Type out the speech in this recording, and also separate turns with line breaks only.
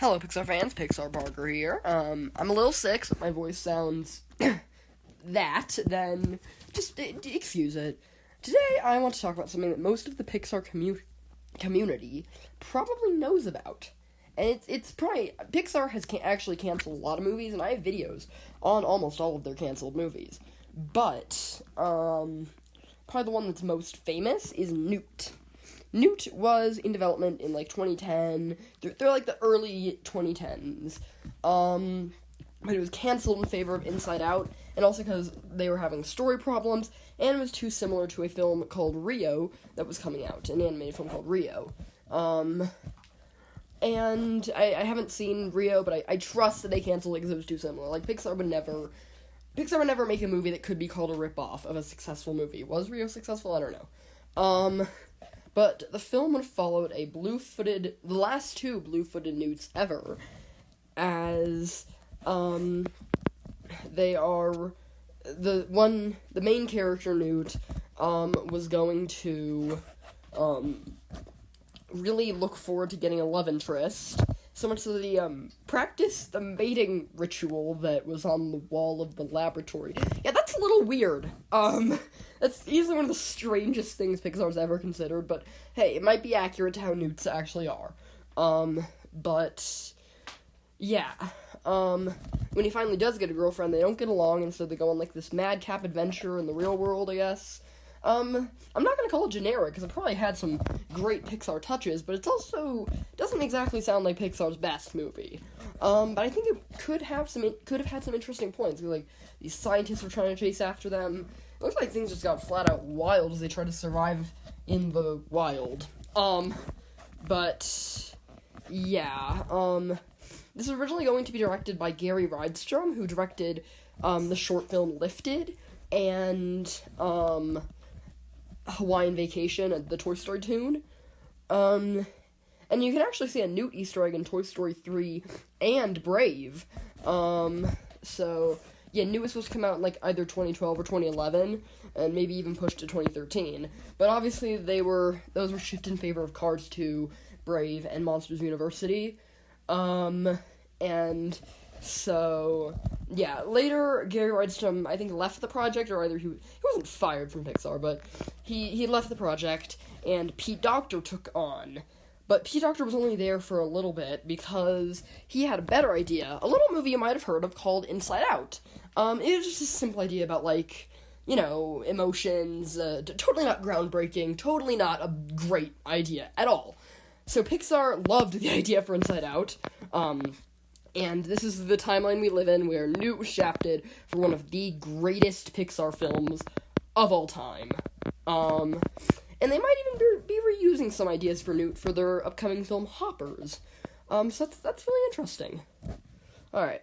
Hello, Pixar fans. Pixar Barker here. I'm a little sick, so if my voice sounds then just excuse it. Today, I want to talk about something that most of the Pixar community probably knows about. And it's probably... Pixar has actually canceled a lot of movies, and I have videos on almost all of their canceled movies. But, probably the one that's most famous is Newt. Newt was in development in, 2010. They're the early 2010s. But it was canceled in favor of Inside Out, and also because they were having story problems, and it was too similar to a film called Rio that was coming out, an animated film called Rio. And I haven't seen Rio, but I trust that they canceled it because it was too similar. Pixar would never make a movie that could be called a ripoff of a successful movie. Was Rio successful? I don't know. But the film would have followed the last two blue-footed newts ever, as, they are, the main character, Newt, was going to, really look forward to getting a love interest, so much so that he, practiced the mating ritual that was on the wall of the laboratory. Yeah, that's a little weird. That's easily one of the strangest things Pixar's ever considered, but hey, it might be accurate to how newts actually are. But, yeah. When he finally does get a girlfriend, they don't get along, and so they go on, this madcap adventure in the real world, I guess. I'm not gonna call it generic, because it probably had some great Pixar touches, but it's also doesn't exactly sound like Pixar's best movie. But I think it could have had some interesting points. These scientists were trying to chase after them. It looks like things just got flat out wild as they tried to survive in the wild. But yeah. This was originally going to be directed by Gary Rydstrom, who directed the short film Lifted and Hawaiian Vacation, the Toy Story tune. And you can actually see a Newt Easter egg in Toy Story 3 and Brave. So, yeah, Newt was supposed to come out in, either 2012 or 2011, and maybe even pushed to 2013. But obviously, those were shifted in favor of Cars 2, Brave, and Monsters University. And so, yeah, later, Gary Rydstrom, I think, left the project, or either he wasn't fired from Pixar, but he left the project, and Pete Docter took on. But Pete Docter was only there for a little bit, because he had a better idea, a little movie you might have heard of called Inside Out. It was just a simple idea about, emotions, totally not groundbreaking, totally not a great idea at all. So Pixar loved the idea for Inside Out, and this is the timeline we live in, where Newt was shafted for one of the greatest Pixar films of all time. And they might even be reusing some ideas for Newt for their upcoming film Hoppers. So that's really interesting. Alright.